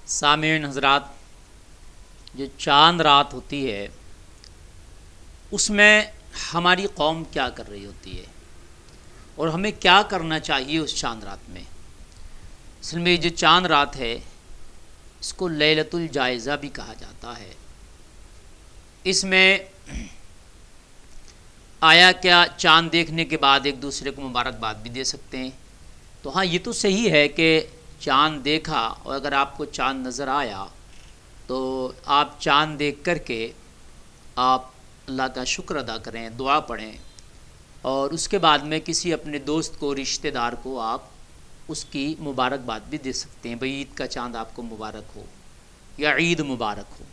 سامعین حضرات، جو چاند رات ہوتی ہے اس میں ہماری قوم کیا کر رہی ہوتی ہے اور ہمیں کیا کرنا چاہیے اس چاند رات میں۔ اصل میں جو چاند رات ہے اس کو لیلۃ الجائزہ بھی کہا جاتا ہے۔ اس میں آیا کیا چاند دیکھنے کے بعد ایک دوسرے کو مبارکباد بھی دے سکتے ہیں؟ تو ہاں، یہ تو صحیح ہے کہ چاند دیکھا اور اگر آپ کو چاند نظر آیا تو آپ چاند دیکھ کر کے آپ اللہ کا شکر ادا کریں، دعا پڑھیں، اور اس کے بعد میں کسی اپنے دوست کو، رشتہ دار کو آپ اس کی مبارکباد بھی دے سکتے ہیں، بھئی عید کا چاند آپ کو مبارک ہو یا عید مبارک ہو۔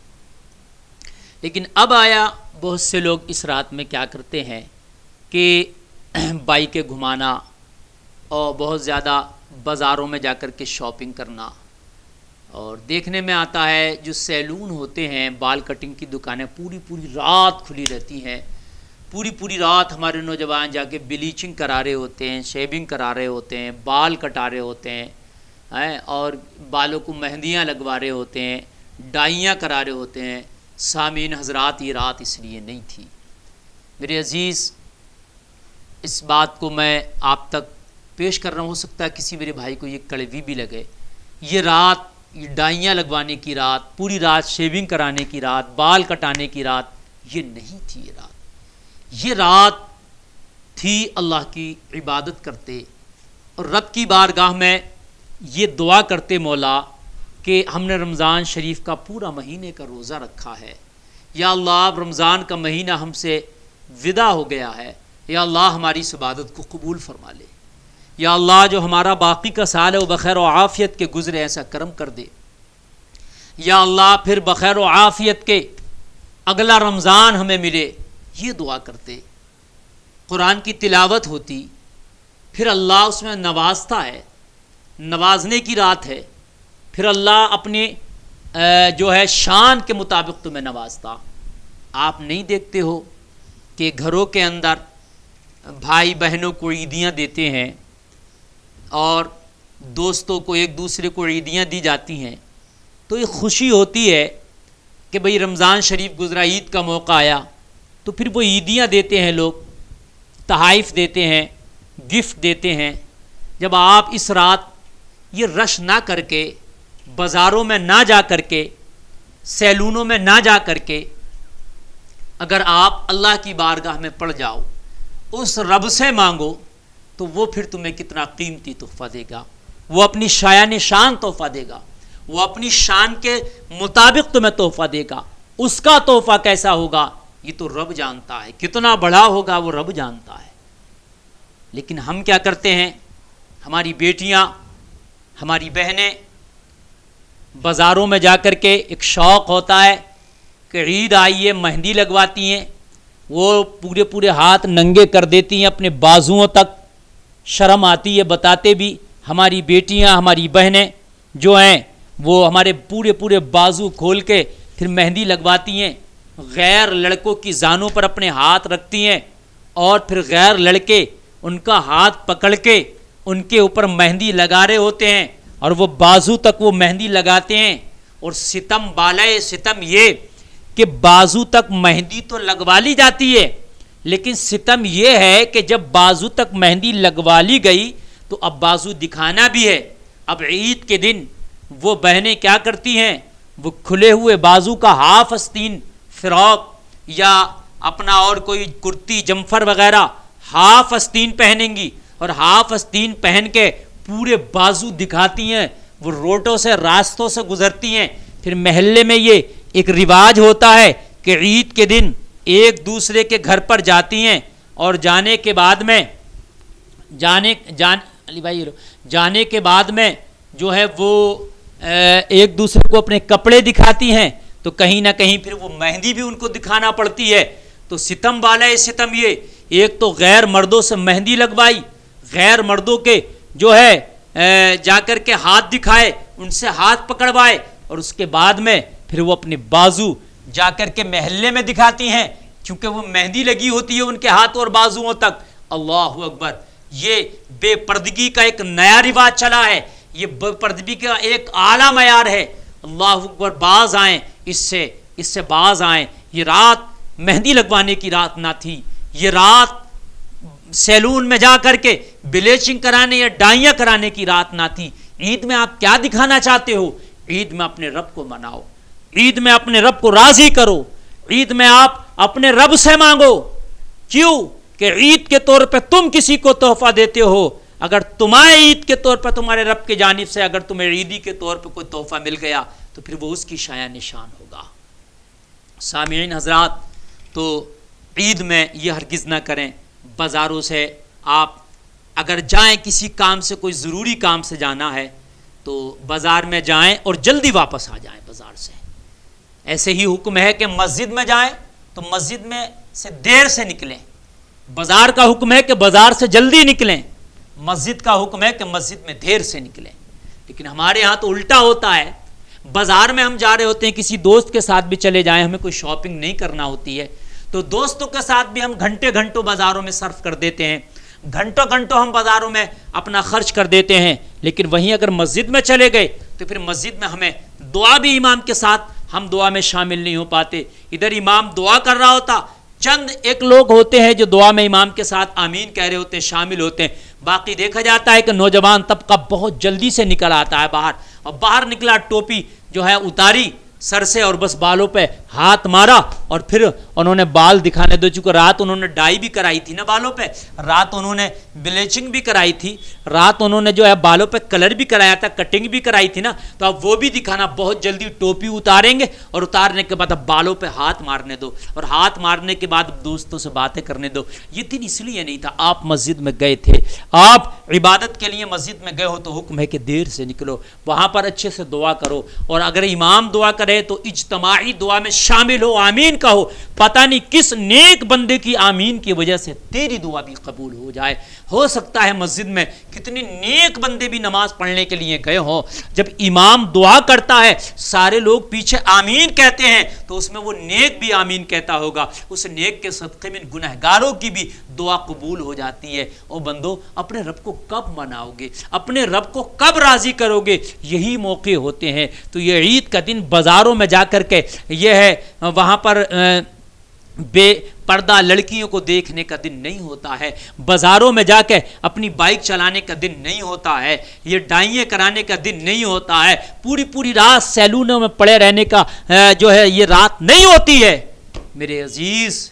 لیکن اب آیا بہت سے لوگ اس رات میں کیا کرتے ہیں کہ بائکیں گھمانا اور بہت زیادہ بازاروں میں جا کر کے شاپنگ کرنا، اور دیکھنے میں آتا ہے جو سیلون ہوتے ہیں، بال کٹنگ کی دکانیں پوری رات کھلی رہتی ہیں، پوری رات ہمارے نوجوان جا کے بلیچنگ کرا رہے ہوتے ہیں، شیونگ کرا رہے ہوتے ہیں، بال کٹا رہے ہوتے ہیں اور بالوں کو مہندیاں لگوا رہے ہوتے ہیں، ڈائیاں کرا رہے ہوتے ہیں۔ سامعین حضرات، یہ رات اس لیے نہیں تھی میرے عزیز۔ اس بات کو میں آپ تک پیش کر رہا ہوں، ہو سکتا ہے کسی میرے بھائی کو یہ کڑوی بھی لگے۔ یہ رات، یہ ڈائیاں لگوانے کی رات، پوری رات شیونگ کرانے کی رات، بال کٹانے کی رات، یہ نہیں تھی۔ یہ رات تھی اللہ کی عبادت کرتے اور رب کی بارگاہ میں یہ دعا کرتے، مولا کہ ہم نے رمضان شریف کا پورا مہینے کا روزہ رکھا ہے، یا اللہ رمضان کا مہینہ ہم سے ودا ہو گیا ہے، یا اللہ ہماری اس عبادت کو قبول فرما لے، یا اللہ جو ہمارا باقی کا سال ہے وہ بخیر و عافیت کے گزرے، ایسا کرم کر دے، یا اللہ پھر بخیر و عافیت کے اگلا رمضان ہمیں ملے۔ یہ دعا کرتے، قرآن کی تلاوت ہوتی، پھر اللہ اس میں نوازتا ہے، نوازنے کی رات ہے، پھر اللہ اپنے جو ہے شان کے مطابق تمہیں نوازتا۔ آپ نہیں دیکھتے ہو کہ گھروں کے اندر بھائی بہنوں کو عیدیاں دیتے ہیں اور دوستوں کو، ایک دوسرے کو عیدیاں دی جاتی ہیں، تو یہ خوشی ہوتی ہے کہ بھئی رمضان شریف گزرا، عید کا موقع آیا، تو پھر وہ عیدیاں دیتے ہیں، لوگ تحائف دیتے ہیں، گفٹ دیتے ہیں۔ جب آپ اس رات یہ رش نہ کر کے، بازاروں میں نہ جا کر کے، سیلونوں میں نہ جا کر کے، اگر آپ اللہ کی بارگاہ میں پڑ جاؤ، اس رب سے مانگو، تو وہ پھر تمہیں کتنا قیمتی تحفہ دے گا۔ وہ اپنی شایان شان تحفہ دے گا، وہ اپنی شان کے مطابق تمہیں تحفہ دے گا۔ اس کا تحفہ کیسا ہوگا یہ تو رب جانتا ہے، کتنا بڑا ہوگا وہ رب جانتا ہے۔ لیکن ہم کیا کرتے ہیں؟ ہماری بیٹیاں، ہماری بہنیں بازاروں میں جا کر کے، ایک شوق ہوتا ہے کہ عید آئی ہے، مہندی لگواتی ہیں، وہ پورے ہاتھ ننگے کر دیتی ہیں اپنے بازوؤں تک، شرم آتی ہے بتاتے بھی۔ ہماری بیٹیاں، ہماری بہنیں جو ہیں وہ ہمارے پورے بازو کھول کے پھر مہندی لگواتی ہیں، غیر لڑکوں کی زانوں پر اپنے ہاتھ رکھتی ہیں، اور پھر غیر لڑکے ان کا ہاتھ پکڑ کے ان کے اوپر مہندی لگا رہے ہوتے ہیں، اور وہ بازو تک وہ مہندی لگاتے ہیں۔ اور ستم بالائے ستم یہ کہ بازو تک مہندی تو لگوا لی جاتی ہے، لیکن ستم یہ ہے کہ جب بازو تک مہندی لگوا لی گئی تو اب بازو دکھانا بھی ہے۔ اب عید کے دن وہ بہنیں کیا کرتی ہیں؟ وہ کھلے ہوئے بازو کا ہاف آستین فراک یا اپنا اور کوئی کرتی جمفر وغیرہ ہاف آستین پہنیں گی، اور ہاف آستین پہن کے پورے بازو دکھاتی ہیں۔ وہ روڈوں سے، راستوں سے گزرتی ہیں۔ پھر محلے میں یہ ایک رواج ہوتا ہے کہ عید کے دن ایک دوسرے کے گھر پر جاتی ہیں، اور جانے کے بعد میں جو ہے وہ ایک دوسرے کو اپنے کپڑے دکھاتی ہیں، تو کہیں نہ کہیں پھر وہ مہندی بھی ان کو دکھانا پڑتی ہے۔ تو ستم بالائے ستم یہ، ایک تو غیر مردوں سے مہندی لگوائی، غیر مردوں کے جو ہے جا کر کے ہاتھ دکھائے، ان سے ہاتھ پکڑوائے، اور اس کے بعد میں پھر وہ اپنے بازو جا کر کے محلے میں دکھاتی ہیں، کیونکہ وہ مہندی لگی ہوتی ہے ان کے ہاتھوں اور بازوؤں تک۔ اللہ اکبر! یہ بے پردگی کا ایک نیا رواج چلا ہے، یہ بے پردگی کا ایک اعلیٰ معیار ہے۔ اللہ اکبر باز آئیں اس سے باز آئیں. یہ رات مہندی لگوانے کی رات نہ تھی، یہ رات سیلون میں جا کر کے بلیچنگ کرانے یا ڈائیاں کرانے کی رات نہ تھی. عید میں آپ کیا دکھانا چاہتے ہو؟ عید میں اپنے رب کو مناؤ، عید میں اپنے رب کو راضی کرو، عید میں آپ اپنے رب سے مانگو. کیوں کہ عید کے طور پہ تم کسی کو تحفہ دیتے ہو، اگر تمہیں عید کے طور پر تمہارے رب کی جانب سے اگر تمہیں عیدی کے طور پہ کوئی تحفہ مل گیا تو پھر وہ اس کی شایع نشان ہوگا. سامعین حضرات، تو عید میں یہ ہرگز نہ کریں. بازاروں سے آپ اگر جائیں، کسی کام سے، کوئی ضروری کام سے جانا ہے تو بازار میں جائیں اور جلدی واپس آ جائیں بازار سے. ایسے ہی حکم ہے کہ مسجد میں جائیں تو مسجد میں سے دیر سے نکلیں. بازار کا حکم ہے کہ بازار سے جلدی نکلیں، مسجد کا حکم ہے کہ مسجد میں دیر سے نکلیں. لیکن ہمارے ہاں تو الٹا ہوتا ہے. بازار میں ہم جا رہے ہوتے ہیں، کسی دوست کے ساتھ بھی چلے جائیں، ہمیں کوئی شاپنگ نہیں کرنا ہوتی ہے تو دوستوں کے ساتھ بھی ہم گھنٹوں بازاروں میں صرف کر دیتے ہیں، گھنٹوں ہم بازاروں میں اپنا خرچ کر دیتے ہیں. لیکن وہیں اگر مسجد میں چلے گئے تو پھر مسجد میں ہمیں دعا بھی امام کے ساتھ ہم دعا میں شامل نہیں ہو پاتے. ادھر امام دعا کر رہا ہوتا، چند ایک لوگ ہوتے ہیں جو دعا میں امام کے ساتھ آمین کہہ رہے ہوتے ہیں، شامل ہوتے ہیں. باقی دیکھا جاتا ہے کہ نوجوان طبقہ بہت جلدی سے نکل آتا ہے باہر، اور باہر نکلا ٹوپی جو ہے اتاری سر سے اور بس بالوں پہ ہاتھ مارا اور پھر انہوں نے بال دکھانے دو. چونکہ رات انہوں نے ڈائی بھی کرائی تھی نا بالوں پہ، رات انہوں نے بلیچنگ بھی کرائی تھی، رات انہوں نے جو ہے بالوں پہ کلر بھی کرایا تھا، کٹنگ بھی کرائی تھی نا، تو اب وہ بھی دکھانا. بہت جلدی ٹوپی اتاریں گے اور اتارنے کے بعد اب بالوں پہ ہاتھ مارنے دو، اور ہاتھ مارنے کے بعد دوستوں سے باتیں کرنے دو. یہ دن اس لیے نہیں تھا. آپ مسجد میں گئے تھے، آپ عبادت کے لیے مسجد میں گئے ہو تو حکم ہے کہ دیر سے نکلو، وہاں پر اچھے سے دعا کرو. اور اگر امام دعا کرے تو اجتماعی دعا میں شامل ہو، آمین کہو. پتہ نہیں کس نیک بندے کی آمین کی وجہ سے تیری دعا بھی قبول ہو جائے. ہو سکتا ہے مسجد میں کتنے نیک بندے بھی نماز پڑھنے کے لیے گئے ہوں، جب امام دعا کرتا ہے سارے لوگ پیچھے آمین کہتے ہیں تو اس میں وہ نیک بھی آمین کہتا ہوگا. اس نیک کے صدقے میں گنہگاروں کی بھی دعا قبول ہو جاتی ہے. او بندو، اپنے رب کو کب مناؤ گے؟ اپنے رب کو کب راضی کرو گے؟ یہی موقع ہوتے ہیں. تو یہ عید کا دن بازاروں میں جا کر کے یہ ہے، وہاں پر بے پردہ لڑکیوں کو دیکھنے کا دن نہیں ہوتا ہے، بازاروں میں جا کے اپنی بائک چلانے کا دن نہیں ہوتا ہے، یہ ڈائیاں کرانے کا دن نہیں ہوتا ہے، پوری رات سیلونوں میں پڑے رہنے کا جو ہے یہ رات نہیں ہوتی ہے. میرے عزیز،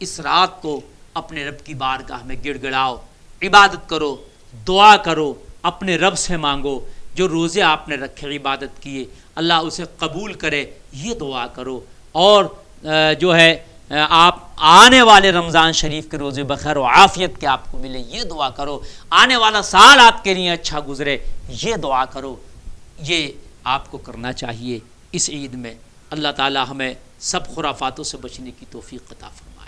اس رات کو اپنے رب کی بارگاہ میں گڑ گڑاؤ، عبادت کرو، دعا کرو، اپنے رب سے مانگو. جو روزے آپ نے رکھے، عبادت کیے، اللہ اسے قبول کرے، یہ دعا کرو. اور جو ہے آپ آنے والے رمضان شریف کے روزے بخیر و عافیت کے آپ کو ملے، یہ دعا کرو. آنے والا سال آپ کے لیے اچھا گزرے، یہ دعا کرو. یہ آپ کو کرنا چاہیے اس عید میں. اللہ تعالی ہمیں سب خرافاتوں سے بچنے کی توفیق عطا فرمائے.